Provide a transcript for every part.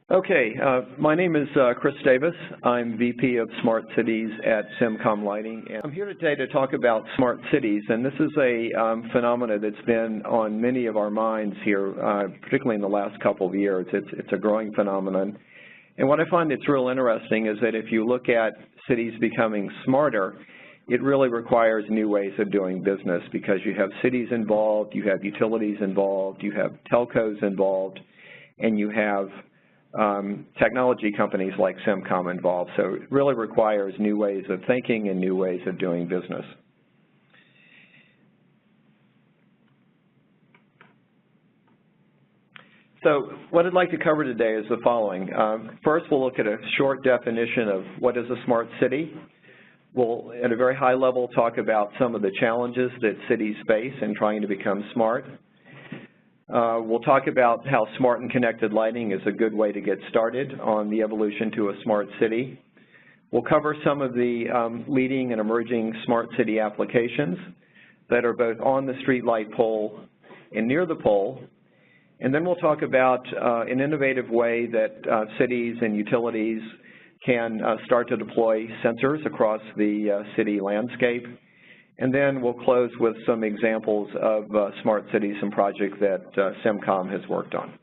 Okay, my name is Chris Davis. I'm VP of Smart Cities at CIMCON Lighting, and I'm here today to talk about smart cities. And this is a phenomena that's been on many of our minds here, particularly in the last couple of years. It's a growing phenomenon. And what I find that's real interesting is that if you look at cities becoming smarter, it really requires new ways of doing business because you have cities involved, you have utilities involved, you have telcos involved, and you have technology companies like CIMCON involved. So it really requires new ways of thinking and new ways of doing business. So what I'd like to cover today is the following. First, we'll look at a short definition of what is a smart city. We'll, at a very high level, talk about some of the challenges that cities face in trying to become smart. We'll talk about how smart and connected lighting is a good way to get started on the evolution to a smart city. We'll cover some of the leading and emerging smart city applications that are both on the streetlight pole and near the pole. And then we'll talk about an innovative way that cities and utilities can start to deploy sensors across the city landscape. And then we'll close with some examples of smart cities and projects that CIMCON has worked on.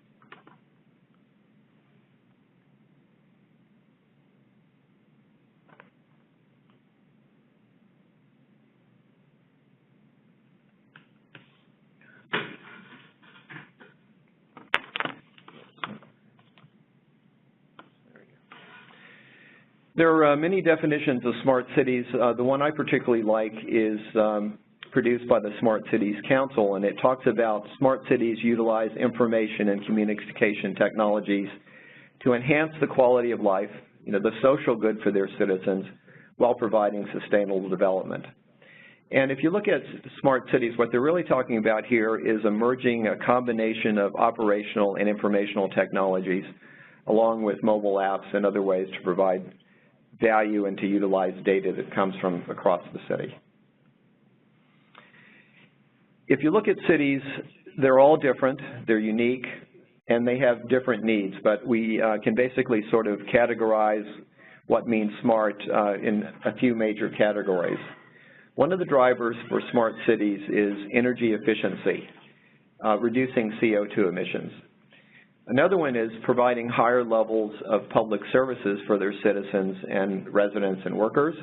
There are many definitions of smart cities. The one I particularly like is produced by the Smart Cities Council, and it talks about smart cities utilize information and communication technologies to enhance the quality of life, the social good for their citizens, while providing sustainable development. And if you look at smart cities, what they're really talking about here is emerging a combination of operational and informational technologies, along with mobile apps and other ways to provide value and to utilize data that comes from across the city. If you look at cities, they're all different, they're unique, and they have different needs, but we can basically sort of categorize what means smart in a few major categories. One of the drivers for smart cities is energy efficiency, reducing CO2 emissions. Another one is providing higher levels of public services for their citizens and residents and workers.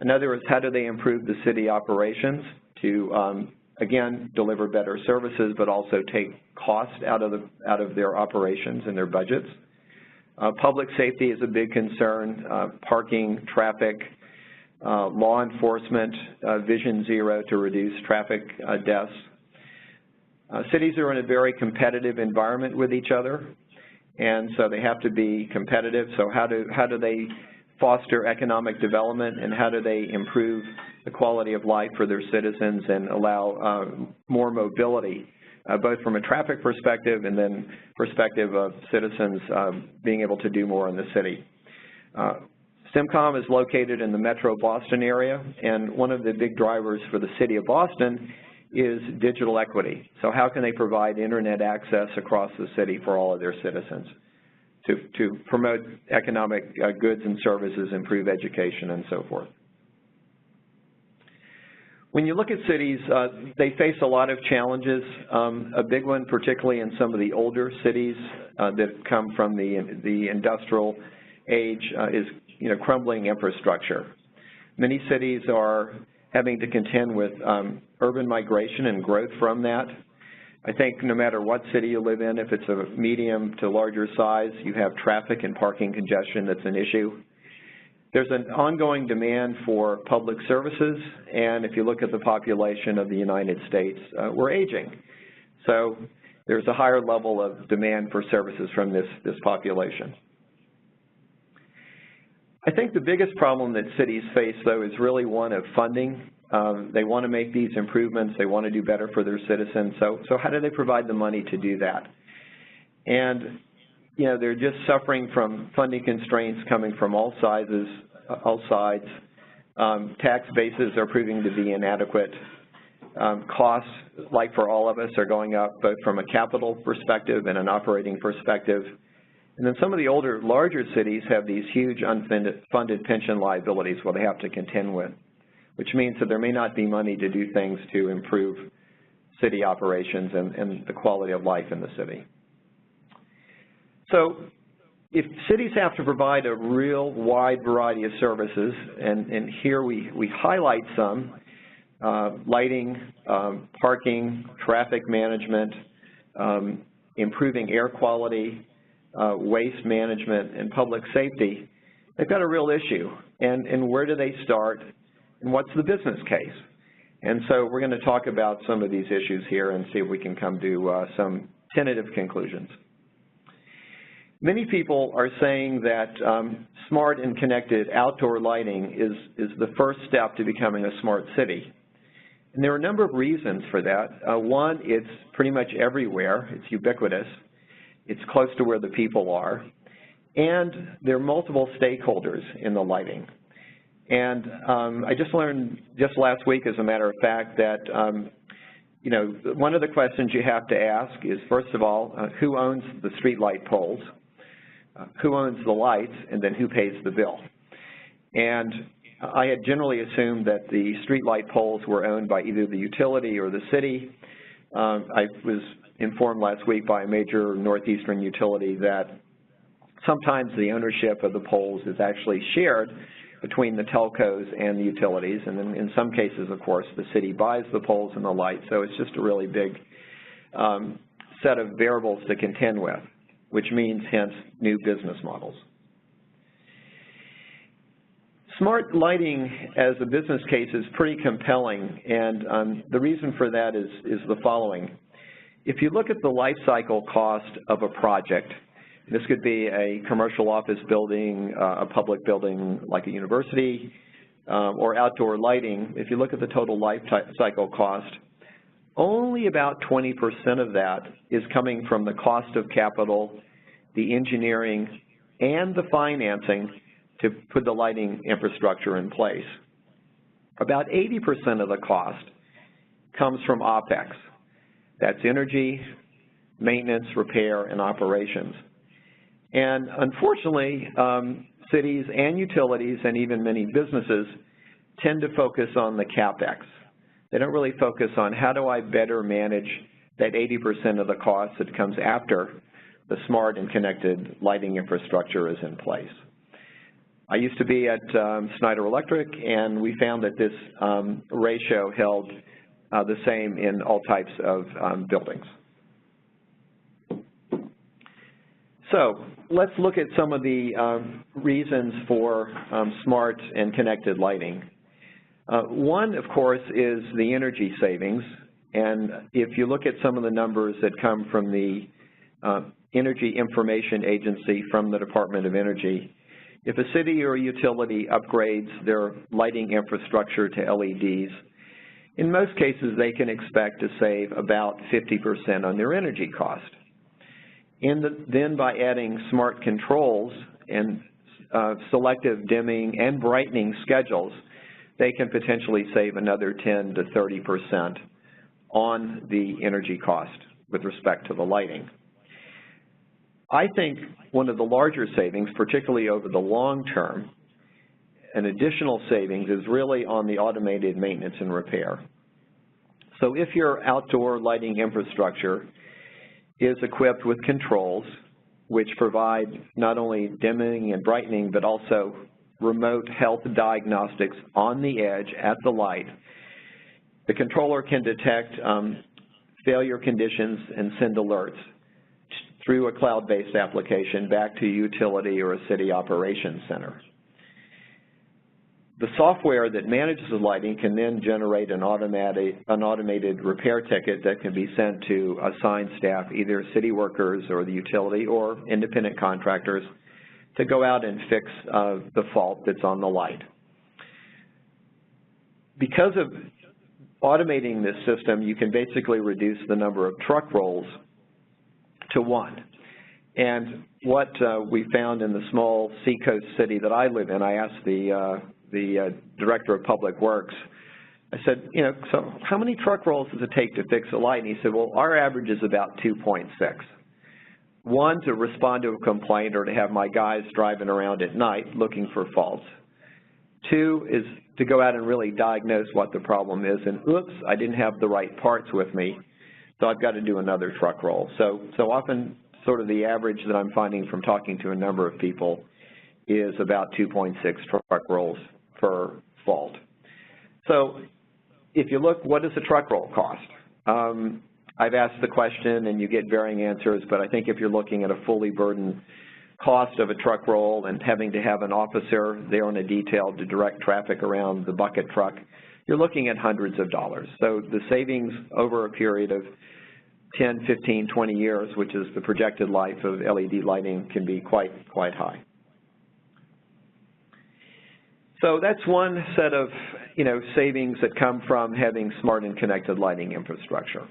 Another is how do they improve the city operations to, again, deliver better services, but also take cost out of their operations and their budgets. Public safety is a big concern, parking, traffic, law enforcement, Vision Zero to reduce traffic deaths. Cities are in a very competitive environment with each other, and so they have to be competitive. So how do they foster economic development, and how do they improve the quality of life for their citizens and allow more mobility, both from a traffic perspective and then perspective of citizens being able to do more in the city. CIMCON is located in the Metro Boston area, and one of the big drivers for the city of Boston is digital equity. So how can they provide internet access across the city for all of their citizens to promote economic goods and services, improve education, and so forth. When you look at cities, they face a lot of challenges. A big one, particularly in some of the older cities that come from the industrial age, is crumbling infrastructure. Many cities are having to contend with urban migration and growth from that. I think no matter what city you live in, if it's a medium to larger size, you have traffic and parking congestion that's an issue. There's an ongoing demand for public services, and if you look at the population of the United States, we're aging. So there's a higher level of demand for services from this population. I think the biggest problem that cities face, though, is really one of funding. They want to make these improvements. They want to do better for their citizens. So how do they provide the money to do that? And, they're just suffering from funding constraints coming from all sides. Tax bases are proving to be inadequate. Costs, like for all of us, are going up both from a capital perspective and an operating perspective. And then some of the older, larger cities have these huge unfunded pension liabilities where they have to contend with, which means that there may not be money to do things to improve city operations and the quality of life in the city. So if cities have to provide a real wide variety of services, and here we highlight some, lighting, parking, traffic management, improving air quality, waste management, and public safety, they've got a real issue. And where do they start, and what's the business case? And so we're going to talk about some of these issues here and see if we can come to some tentative conclusions. Many people are saying that smart and connected outdoor lighting is the first step to becoming a smart city. And there are a number of reasons for that. One, it's pretty much everywhere. It's ubiquitous. It's close to where the people are. And there are multiple stakeholders in the lighting. And I just learned just last week, as a matter of fact, that you know, one of the questions you have to ask is, first of all, who owns the street light poles? Who owns the lights? And then who pays the bill? And I had generally assumed that the street light poles were owned by either the utility or the city. I was informed last week by a major northeastern utility that sometimes the ownership of the poles is actually shared between the telcos and the utilities, and then in some cases, of course, the city buys the poles and the lights, so it's just a really big set of variables to contend with, which means, hence, new business models. Smart lighting as a business case is pretty compelling, and the reason for that is the following. If you look at the life cycle cost of a project, this could be a commercial office building, a public building like a university, or outdoor lighting. If you look at the total life cycle cost, only about 20% of that is coming from the cost of capital, the engineering, and the financing to put the lighting infrastructure in place. About 80% of the cost comes from OPEX. That's energy, maintenance, repair, and operations. And unfortunately, cities and utilities and even many businesses tend to focus on the CapEx. They don't really focus on how do I better manage that 80% of the cost that comes after the smart and connected lighting infrastructure is in place. I used to be at Schneider Electric, and we found that this ratio held the same in all types of buildings. So let's look at some of the reasons for smart and connected lighting. One, of course, is the energy savings. And if you look at some of the numbers that come from the Energy Information Agency from the Department of Energy, if a city or a utility upgrades their lighting infrastructure to LEDs, in most cases they can expect to save about 50% on their energy cost. Then by adding smart controls and selective dimming and brightening schedules, they can potentially save another 10 to 30% on the energy cost with respect to the lighting. I think one of the larger savings, particularly over the long term, an additional savings is really on the automated maintenance and repair. So if your outdoor lighting infrastructure is equipped with controls which provide not only dimming and brightening but also remote health diagnostics on the edge at the light, the controller can detect failure conditions and send alerts through a cloud-based application back to a utility or a city operations center. The software that manages the lighting can then generate an automated repair ticket that can be sent to assigned staff, either city workers or the utility or independent contractors, to go out and fix the fault that's on the light. Because of automating this system, you can basically reduce the number of truck rolls to one. And what we found in the small seacoast city that I live in, I asked the Director of Public Works, I said, you know, so how many truck rolls does it take to fix a light? And he said, well, our average is about 2.6. One, to respond to a complaint or to have my guys driving around at night looking for faults. Two is to go out and really diagnose what the problem is, and oops, I didn't have the right parts with me, so I've got to do another truck roll. So often sort of the average that I'm finding from talking to a number of people is about 2.6 truck rolls per fault. So if you look, what does a truck roll cost? I've asked the question and you get varying answers, but I think if you're looking at a fully burdened cost of a truck roll and having to have an officer there on a detail to direct traffic around the bucket truck, you're looking at hundreds of dollars. So the savings over a period of 10, 15, 20 years, which is the projected life of LED lighting, can be quite high. So that's one set of savings that come from having smart and connected lighting infrastructure.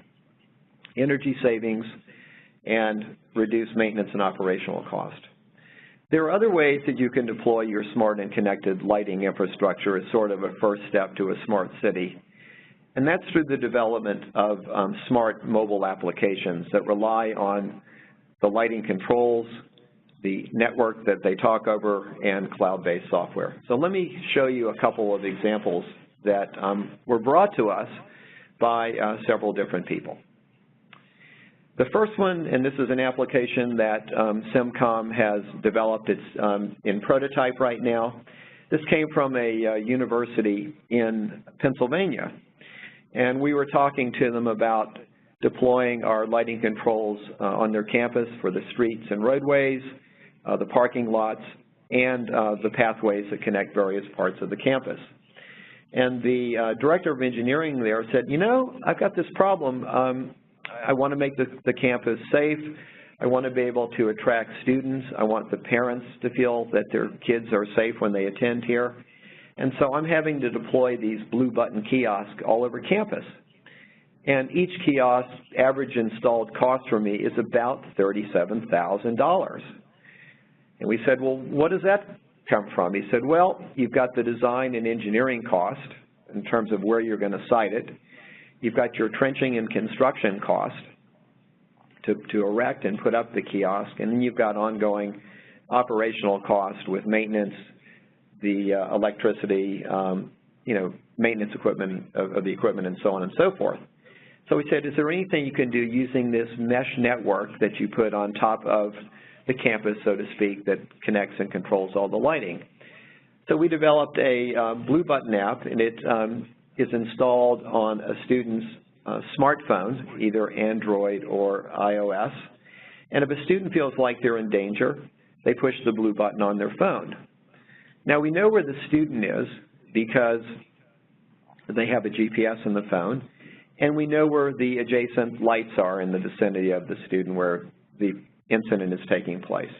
Energy savings and reduced maintenance and operational cost. There are other ways that you can deploy your smart and connected lighting infrastructure as sort of a first step to a smart city, and that's through the development of smart mobile applications that rely on the lighting controls, the network that they talk over, and cloud-based software. So let me show you a couple of examples that were brought to us by several different people. The first one, and this is an application that CIMCON has developed. It's in prototype right now. This came from a university in Pennsylvania, and we were talking to them about deploying our lighting controls on their campus for the streets and roadways, the parking lots, and the pathways that connect various parts of the campus. And the director of engineering there said, I've got this problem. I want to make the campus safe. I want to be able to attract students. I want the parents to feel that their kids are safe when they attend here. And so I'm having to deploy these blue button kiosks all over campus. And each kiosk average installed cost for me is about $37,000. And we said, well, what does that come from? He said, well, you've got the design and engineering cost in terms of where you're going to site it. You've got your trenching and construction cost to erect and put up the kiosk, and then you've got ongoing operational cost with maintenance, the electricity, maintenance equipment of the equipment, and so on and so forth. So we said, is there anything you can do using this mesh network that you put on top of the campus, so to speak, that connects and controls all the lighting? So we developed a Blue Button app, and it is installed on a student's smartphone, either Android or iOS. And if a student feels like they're in danger, they push the blue button on their phone. Now, we know where the student is because they have a GPS in the phone, and we know where the adjacent lights are in the vicinity of the student where the incident is taking place.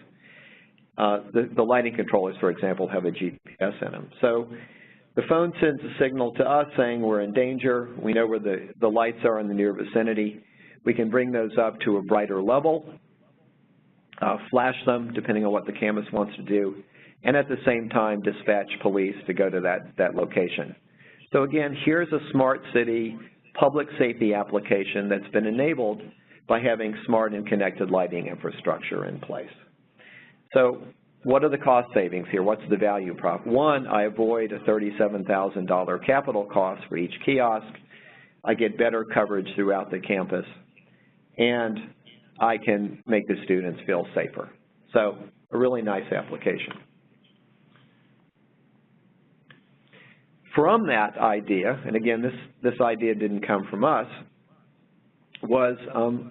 The lighting controllers, for example, have a GPS in them. So the phone sends a signal to us saying we're in danger. We know where the lights are in the near vicinity. We can bring those up to a brighter level, flash them depending on what the campus wants to do, and at the same time dispatch police to go to that location. So again, here's a smart city public safety application that's been enabled by having smart and connected lighting infrastructure in place. So what are the cost savings here? What's the value prop? One, I avoid a $37,000 capital cost for each kiosk. I get better coverage throughout the campus, and I can make the students feel safer. So a really nice application. From that idea, and again, this idea didn't come from us, was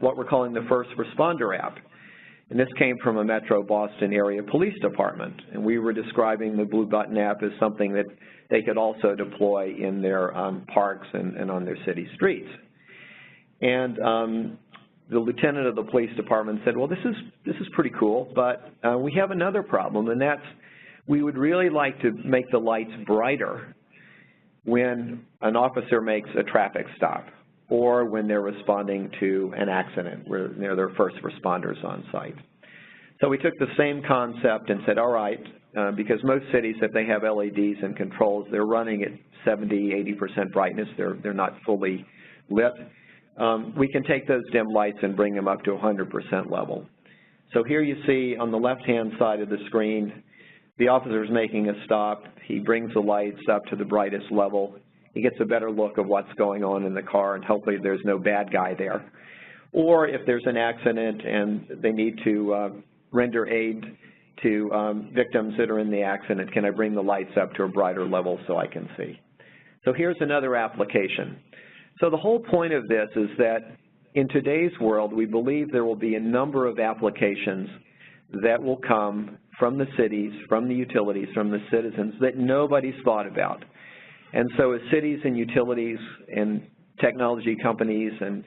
what we're calling the First Responder app. And this came from a Metro Boston area police department. And we were describing the Blue Button app as something that they could also deploy in their parks and on their city streets. And the lieutenant of the police department said, well, this is pretty cool, but we have another problem, and that's we would really like to make the lights brighter when an officer makes a traffic stop or when they're responding to an accident where there are first responders on site. So we took the same concept and said, all right, because most cities, if they have LEDs and controls, they're running at 70, 80% brightness. They're not fully lit. We can take those dim lights and bring them up to 100% level. So here you see on the left-hand side of the screen, the officer is making a stop. He brings the lights up to the brightest level. He gets a better look of what's going on in the car, and hopefully there's no bad guy there. Or if there's an accident and they need to render aid to victims that are in the accident, can I bring the lights up to a brighter level so I can see? So here's another application. So the whole point of this is that in today's world, we believe there will be a number of applications that will come from the cities, from the utilities, from the citizens that nobody's thought about. And so as cities and utilities and technology companies and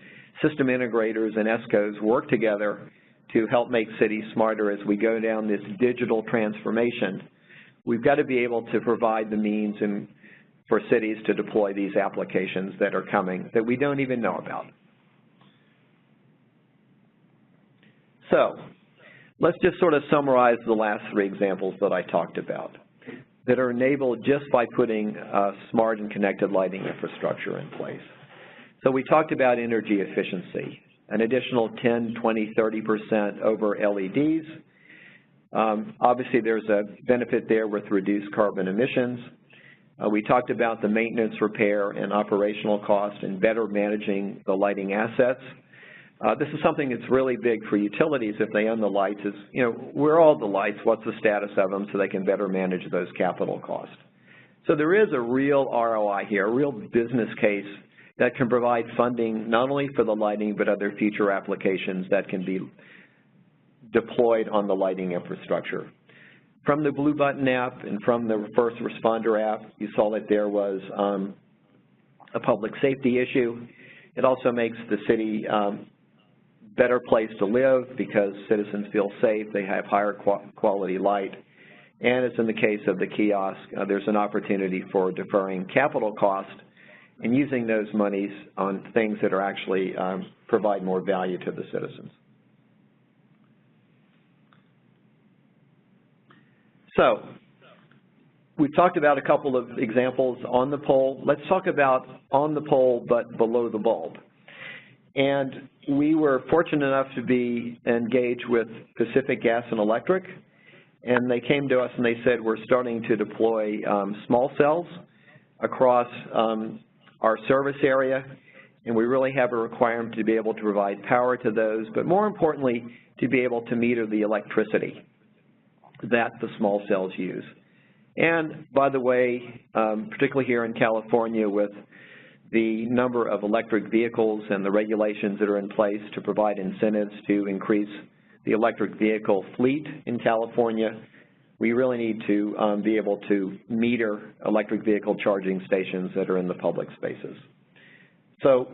system integrators and ESCOs work together to help make cities smarter as we go down this digital transformation, we've got to be able to provide the means for cities to deploy these applications that are coming that we don't even know about. So let's just sort of summarize the last three examples that I talked about that are enabled just by putting smart and connected lighting infrastructure in place. So we talked about energy efficiency, an additional 10, 20, 30% over LEDs. Obviously, there's a benefit there with reduced carbon emissions. We talked about the maintenance, repair, and operational cost and better managing the lighting assets. This is something that's really big for utilities if they own the lights is, you know, where are all the lights, what's the status of them so they can better manage those capital costs. So there is a real ROI here, a real business case that can provide funding not only for the lighting but other future applications that can be deployed on the lighting infrastructure. From the Blue Button app and from the First Responder app, you saw that there was a public safety issue. It also makes the city better place to live because citizens feel safe, they have higher quality light. And as in the case of the kiosk, there's an opportunity for deferring capital cost and using those monies on things that are actually provide more value to the citizens. So we've talked about a couple of examples on the pole. Let's talk about on the pole but below the bulb. And we were fortunate enough to be engaged with Pacific Gas and Electric, and they came to us and they said we're starting to deploy small cells across our service area, and we really have a requirement to be able to provide power to those, but more importantly, to be able to meter the electricity that the small cells use. And by the way, particularly here in California with the number of electric vehicles and the regulations that are in place to provide incentives to increase the electric vehicle fleet in California, we really need to be able to meter electric vehicle charging stations that are in the public spaces. So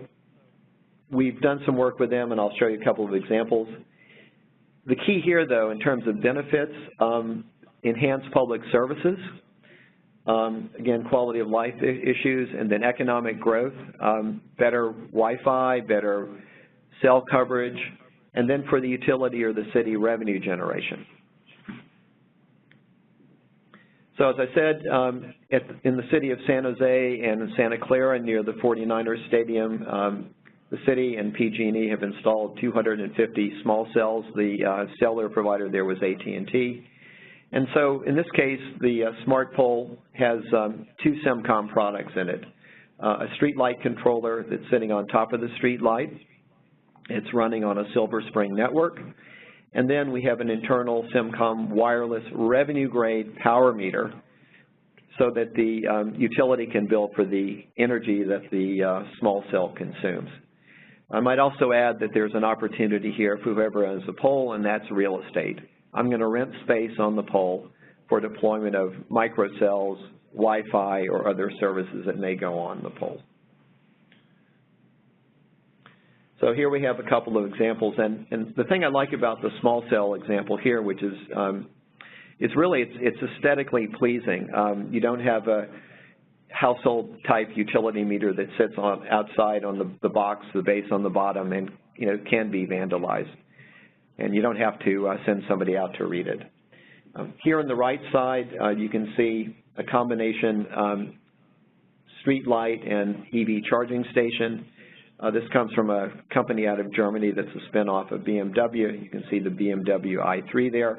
we've done some work with them, and I'll show you a couple of examples. The key here, though, in terms of benefits, enhanced public services, again, quality of life issues, and then economic growth, better Wi-Fi, better cell coverage, and then for the utility or the city, revenue generation. So as I said, in the city of San Jose and in Santa Clara near the 49ers Stadium, the city and PG&E have installed 250 small cells. The cellular provider there was AT&T. And so in this case, the smart pole has two CIMCON products in it. A street light controller that's sitting on top of the street light. It's running on a Silver Spring network. And then we have an internal CIMCON wireless revenue grade power meter so that the utility can bill for the energy that the small cell consumes. I might also add that there's an opportunity here for whoever owns the pole, and that's real estate. I'm going to rent space on the pole for deployment of microcells, Wi-Fi, or other services that may go on the pole. So here we have a couple of examples, and the thing I like about the small cell example here, which is it's aesthetically pleasing. You don't have a household type utility meter that sits outside on the box, the base on the bottom, and can be vandalized. And you don't have to send somebody out to read it. Here on the right side, you can see a combination street light and EV charging station. This comes from a company out of Germany that's a spin-off of BMW. You can see the BMW i3 there.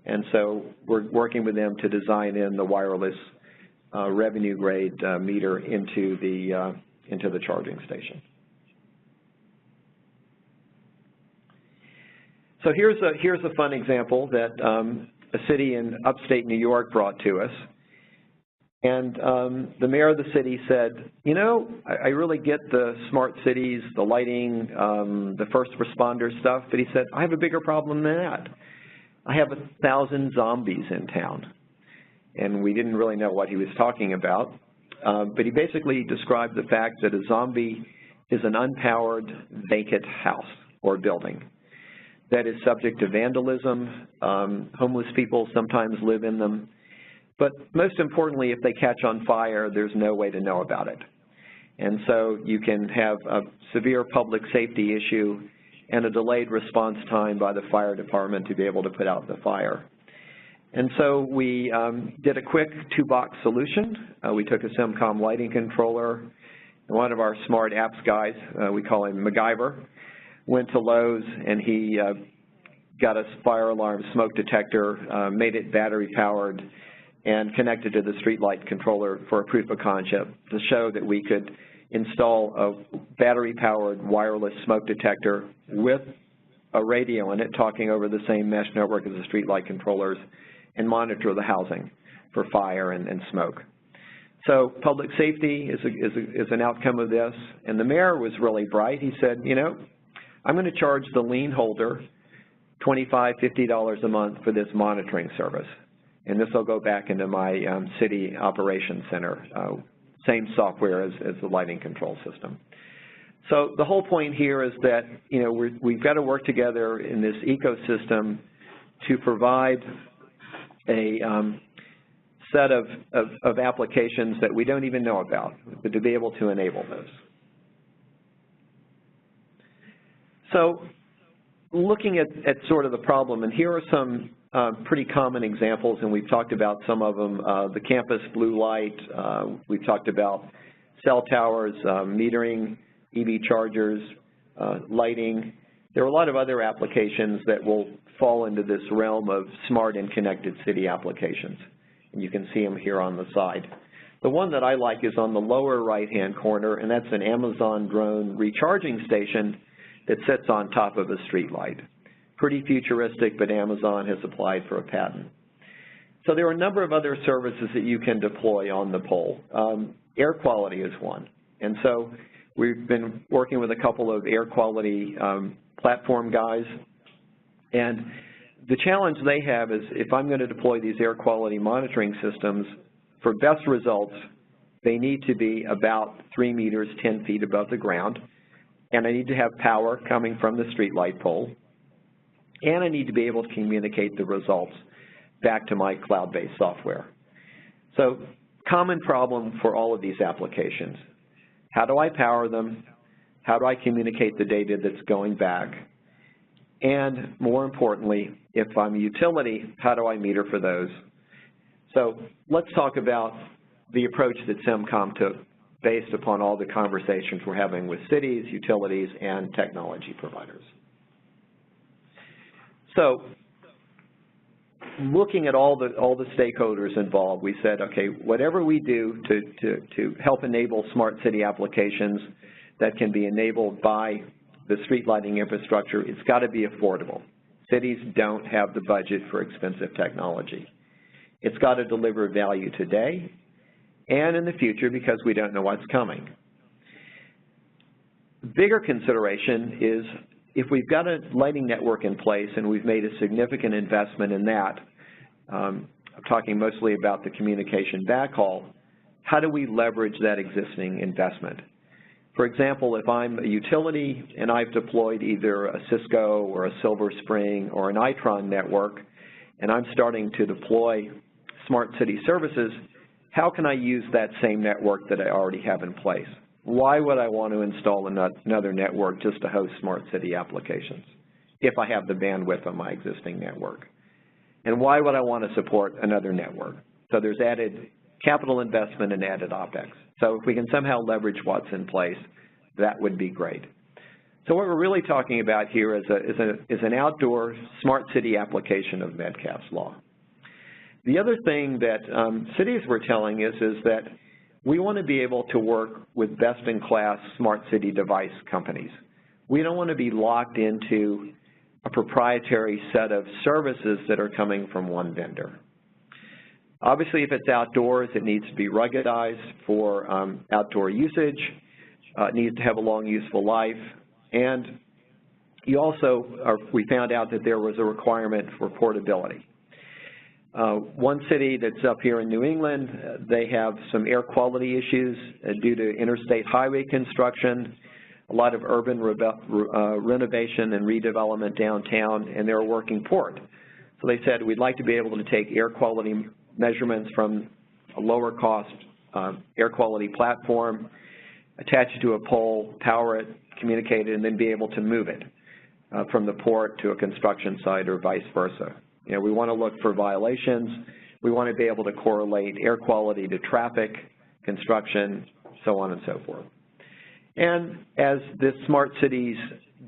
And so we're working with them to design in the wireless revenue grade meter into the charging station. So here's a fun example that a city in upstate New York brought to us. And the mayor of the city said, you know, I really get the smart cities, the lighting, the first responder stuff, but he said, I have a bigger problem than that. I have 1,000 zombies in town. And we didn't really know what he was talking about, but he basically described the fact that a zombie is an unpowered, vacant house or building that is subject to vandalism. Homeless people sometimes live in them. But most importantly, if they catch on fire, there's no way to know about it. And so you can have a severe public safety issue and a delayed response time by the fire department to be able to put out the fire. And so we did a quick two-box solution. We took a CIMCON Lighting controller, and one of our smart apps guys, we call him MacGyver, went to Lowe's and he got a fire alarm smoke detector, made it battery powered, and connected to the streetlight controller for a proof of concept to show that we could install a battery-powered wireless smoke detector with a radio in it talking over the same mesh network as the streetlight controllers and monitor the housing for fire and smoke. So public safety is an outcome of this, and the mayor was really bright. He said, you know, I'm going to charge the lien holder $25, $50 a month for this monitoring service. And this will go back into my city operations center, same software as the lighting control system. So the whole point here is that, you know, we've got to work together in this ecosystem to provide a set of applications that we don't even know about, but to be able to enable those. So looking at sort of the problem, and here are some pretty common examples, and we've talked about some of them, the campus blue light, we've talked about cell towers, metering, EV chargers, lighting. There are a lot of other applications that will fall into this realm of smart and connected city applications, and you can see them here on the side. The one that I like is on the lower right-hand corner, and that's an Amazon drone recharging station that sits on top of a street light. Pretty futuristic, but Amazon has applied for a patent. So there are a number of other services that you can deploy on the pole. Air quality is one. And so we've been working with a couple of air quality platform guys. And the challenge they have is if I'm going to deploy these air quality monitoring systems, for best results, they need to be about 3 meters, 10 feet above the ground. And I need to have power coming from the street light pole. And I need to be able to communicate the results back to my cloud-based software. So common problem for all of these applications. How do I power them? How do I communicate the data that's going back? And more importantly, if I'm a utility, how do I meter for those? So let's talk about the approach that CIMCON took based upon all the conversations we're having with cities, utilities, and technology providers. So looking at all the stakeholders involved, we said, okay, whatever we do to help enable smart city applications that can be enabled by the street lighting infrastructure, it's got to be affordable. Cities don't have the budget for expensive technology. It's got to deliver value today and in the future because we don't know what's coming. The bigger consideration is if we've got a lighting network in place and we've made a significant investment in that, I'm talking mostly about the communication backhaul, how do we leverage that existing investment? For example, if I'm a utility and I've deployed either a Cisco or a Silver Spring or an Itron network, and I'm starting to deploy smart city services, how can I use that same network that I already have in place? Why would I want to install another network just to host smart city applications if I have the bandwidth on my existing network? And why would I want to support another network? So there's added capital investment and added OpEx. So if we can somehow leverage what's in place, that would be great. So what we're really talking about here is an outdoor smart city application of Metcalfe's law. The other thing that cities were telling us is that we want to be able to work with best-in-class smart city device companies. We don't want to be locked into a proprietary set of services that are coming from one vendor. Obviously, if it's outdoors, it needs to be ruggedized for outdoor usage. It needs to have a long, useful life. And you also, we found out that there was a requirement for portability. One city that's up here in New England, they have some air quality issues due to interstate highway construction, a lot of urban renovation and redevelopment downtown, and they're a working port. So they said, we'd like to be able to take air quality measurements from a lower cost air quality platform, attach it to a pole, power it, communicate it, and then be able to move it from the port to a construction site or vice versa. You know, we want to look for violations. We want to be able to correlate air quality to traffic, construction, so on and so forth. And as this smart city's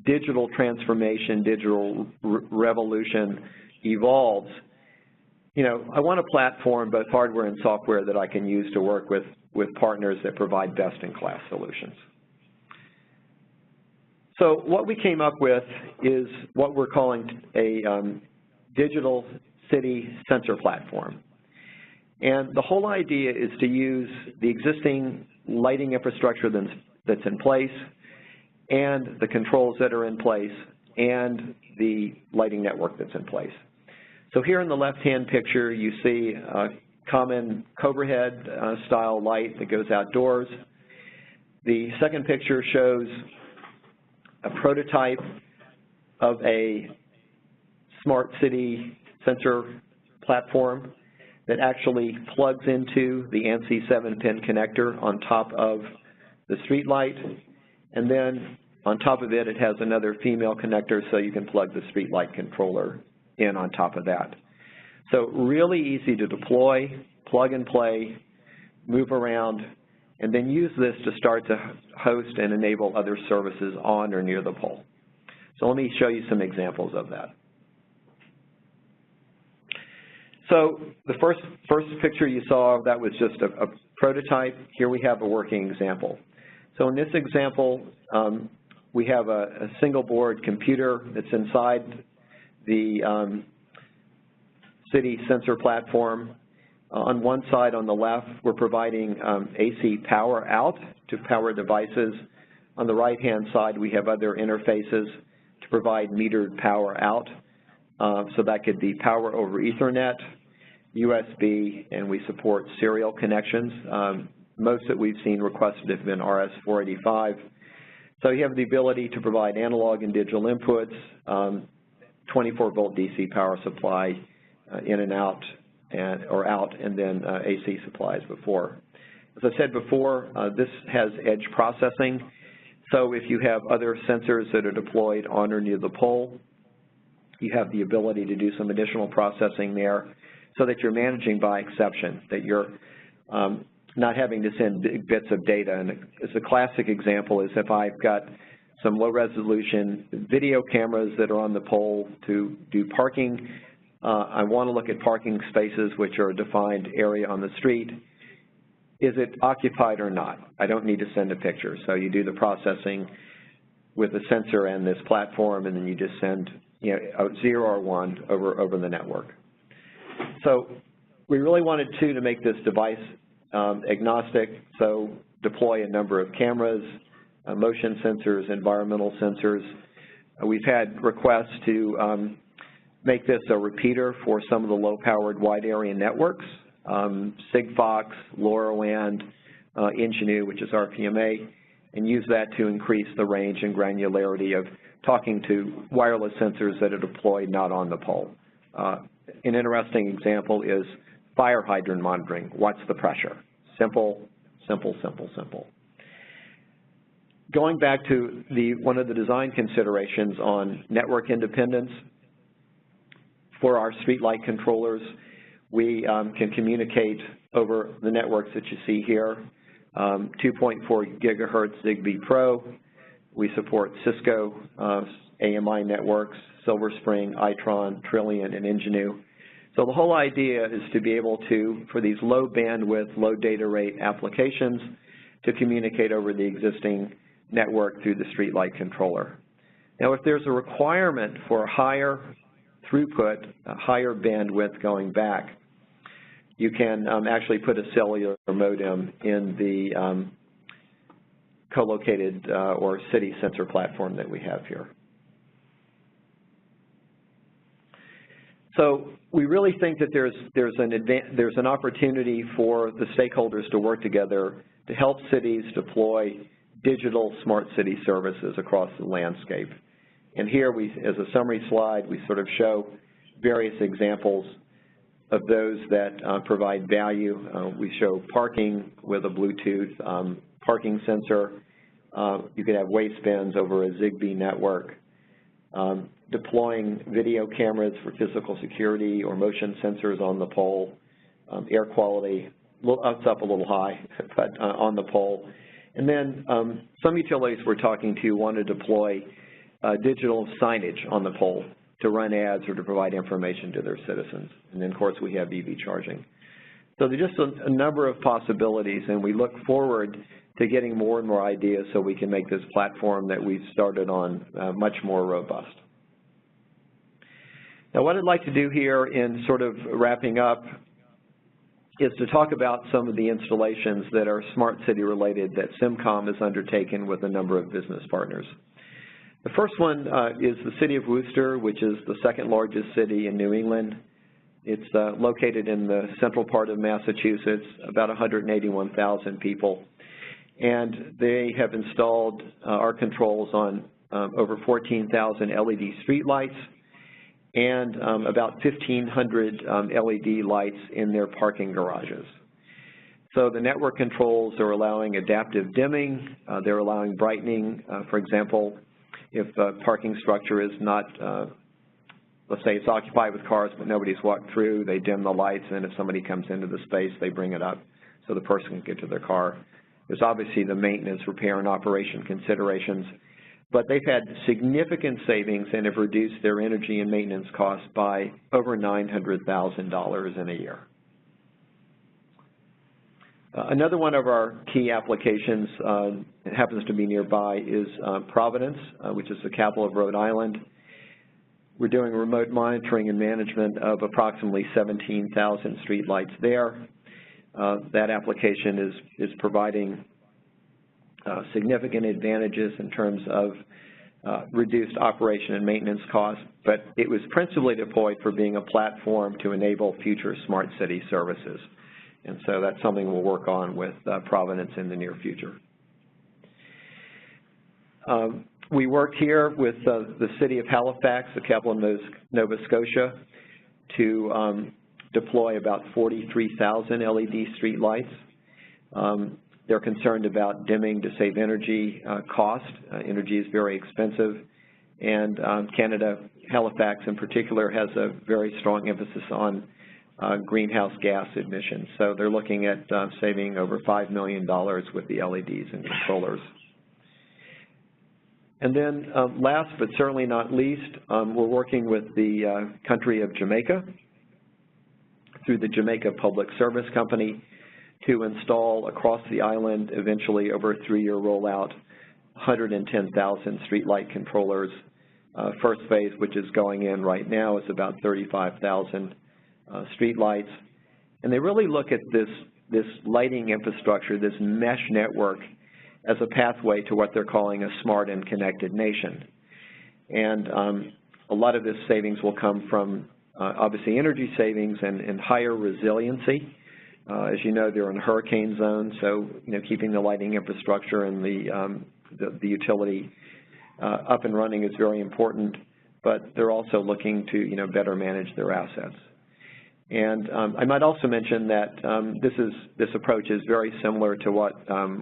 digital transformation, digital revolution evolves, you know, I want a platform, both hardware and software, that I can use to work with partners that provide best-in-class solutions. So what we came up with is what we're calling a digital city sensor platform. And the whole idea is to use the existing lighting infrastructure that's in place and the controls that are in place and the lighting network that's in place. So here in the left-hand picture, you see a common Cobra head style light that goes outdoors. The second picture shows a prototype of a smart city sensor platform that actually plugs into the ANSI 7-pin connector on top of the street light, and then on top of it, it has another female connector so you can plug the street light controller in on top of that. So really easy to deploy, plug and play, move around, and then use this to start to host and enable other services on or near the pole. So let me show you some examples of that. So the first picture you saw, that was just a prototype. Here we have a working example. So in this example, we have a single board computer that's inside the city sensor platform. On one side, on the left, we're providing AC power out to power devices. On the right-hand side, we have other interfaces to provide metered power out. So that could be power over Ethernet, USB, and we support serial connections. Most that we've seen requested have been RS-485. So you have the ability to provide analog and digital inputs, 24-volt DC power supply in and out, or out, and then AC supplies before. As I said before, this has edge processing. So if you have other sensors that are deployed on or near the pole, you have the ability to do some additional processing there so that you're managing by exception, that you're not having to send big bits of data. And as a classic example is if I've got some low-resolution video cameras that are on the pole to do parking, I want to look at parking spaces which are a defined area on the street. Is it occupied or not? I don't need to send a picture. So you do the processing with the sensor and this platform, and then you just send, you know, a 0 or 1 over the network. So we really wanted to make this device agnostic, so deploy a number of cameras, motion sensors, environmental sensors. We've had requests to make this a repeater for some of the low-powered wide-area networks, Sigfox, LoRaWAN, Ingenue, which is RPMA, and use that to increase the range and granularity of talking to wireless sensors that are deployed not on the pole. An interesting example is fire hydrant monitoring. What's the pressure? Simple, simple, simple, simple. Going back to one of the design considerations on network independence, for our streetlight controllers, we can communicate over the networks that you see here. 2.4 gigahertz Zigbee Pro. We support Cisco AMI networks, Silver Spring, Itron, Trillion, and Ingenue. So the whole idea is to be able to, for these low bandwidth, low data rate applications, to communicate over the existing network through the streetlight controller. Now, if there's a requirement for higher throughput, higher bandwidth going back, you can actually put a cellular modem in the co-located or city sensor platform that we have here. So we really think that there's an opportunity for the stakeholders to work together to help cities deploy digital smart city services across the landscape. And here, as a summary slide, we sort of show various examples of those that provide value. We show parking with a Bluetooth parking sensor. You could have waste bins over a Zigbee network. Deploying video cameras for physical security or motion sensors on the pole, air quality, it's up a little high, but on the pole. And then some utilities we're talking to want to deploy digital signage on the pole to run ads or to provide information to their citizens. And then, of course, we have EV charging. So there's just a number of possibilities, and we look forward to getting more and more ideas so we can make this platform that we've started on much more robust. Now, what I'd like to do here in sort of wrapping up is to talk about some of the installations that are smart city related that CIMCON has undertaken with a number of business partners. The first one is the city of Worcester, which is the second largest city in New England. It's located in the central part of Massachusetts, about 181,000 people. And they have installed our controls on over 14,000 LED streetlights and about 1,500 LED lights in their parking garages. So the network controls are allowing adaptive dimming. They're allowing brightening. For example, if a parking structure is not, let's say it's occupied with cars but nobody's walked through, they dim the lights, and if somebody comes into the space, they bring it up so the person can get to their car. There's obviously the maintenance, repair, and operation considerations, but they've had significant savings and have reduced their energy and maintenance costs by over $900,000 in a year. Another one of our key applications that happens to be nearby is Providence, which is the capital of Rhode Island. We're doing remote monitoring and management of approximately 17,000 streetlights there. That application is providing significant advantages in terms of reduced operation and maintenance costs, but it was principally deployed for being a platform to enable future smart city services. And so that's something we'll work on with Providence in the near future. We worked here with the city of Halifax, the capital of Nova Scotia, to deploy about 43,000 LED streetlights. They're concerned about dimming to save energy cost. Energy is very expensive, and Canada, Halifax in particular, has a very strong emphasis on greenhouse gas emissions. So they're looking at saving over $5 million with the LEDs and controllers. And then last but certainly not least, we're working with the country of Jamaica through the Jamaica Public Service Company to install across the island, eventually over a 3-year rollout, 110,000 streetlight controllers. First phase, which is going in right now, is about 35,000 streetlights. And they really look at this lighting infrastructure, this mesh network, as a pathway to what they're calling a smart and connected nation. And a lot of this savings will come from obviously energy savings and higher resiliency. As you know, they're in hurricane zones, so keeping the lighting infrastructure and the utility up and running is very important, but they're also looking to better manage their assets. And I might also mention that this approach is very similar to what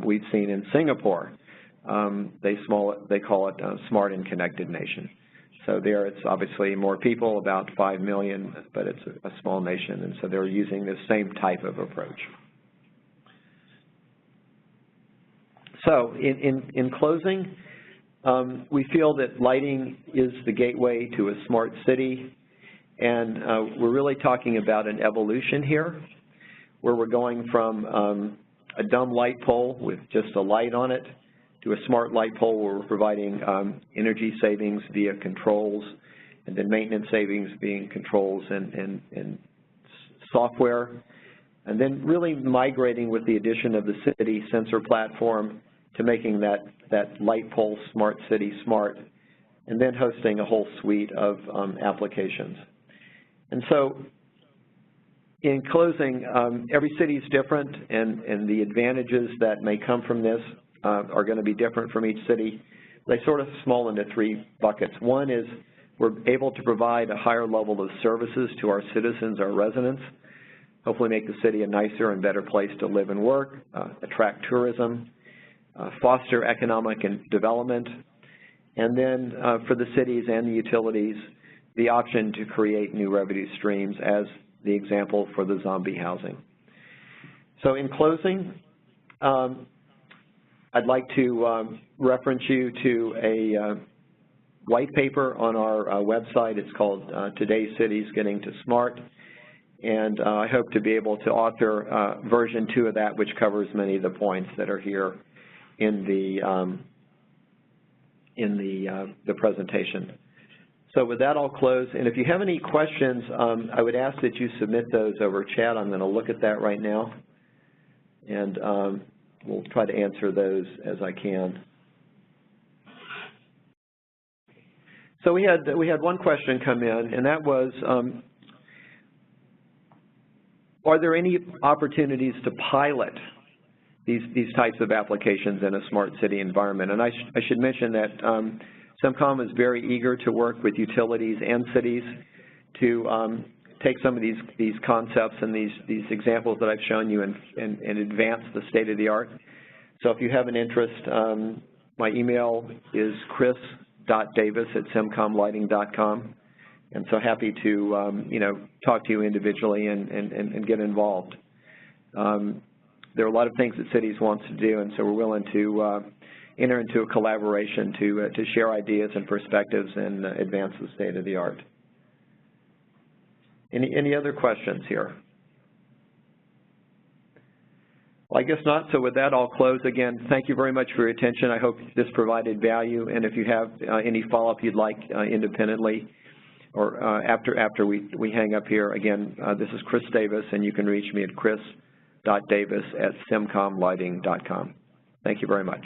we've seen in Singapore. They call it Smart and Connected Nation. So there it's obviously more people, about 5 million, but it's a small nation, and so they're using the same type of approach. So in closing, we feel that lighting is the gateway to a smart city, and we're really talking about an evolution here, where we're going from a dumb light pole with just a light on it to a smart light pole where we're providing energy savings via controls, and then maintenance savings being controls and software, and then really migrating with the addition of the city sensor platform to making that light pole smart city smart, and then hosting a whole suite of applications. And so in closing, every city is different, and the advantages that may come from this are going to be different from each city. They sort of fall into three buckets. One is we're able to provide a higher level of services to our citizens, our residents, hopefully make the city a nicer and better place to live and work, attract tourism, foster economic development, and then for the cities and the utilities, the option to create new revenue streams, as the example for the zombie housing. So in closing, I'd like to reference you to a white paper on our website. It's called Today's Cities Getting to Smart, and I hope to be able to author version 2 of that, which covers many of the points that are here in the presentation. So with that, I'll close. And if you have any questions, I would ask that you submit those over chat. I'm going to look at that right now, and we'll try to answer those as I can. So we had one question come in, and that was, are there any opportunities to pilot these types of applications in a smart city environment? And I should mention that CIMCON is very eager to work with utilities and cities to take some of these concepts and these examples that I've shown you and advance the state of the art. So if you have an interest, my email is chris.davis@cimconlighting.com, and so happy to talk to you individually and get involved. There are a lot of things that cities want to do, and so we're willing to enter into a collaboration to share ideas and perspectives and advance the state of the art. Any other questions here? Well, I guess not. So with that, I'll close. Again, thank you very much for your attention. I hope this provided value, and if you have any follow-up you'd like independently or after we hang up here, again, this is Chris Davis, and you can reach me at chris.davis@cimconlighting.com. Thank you very much.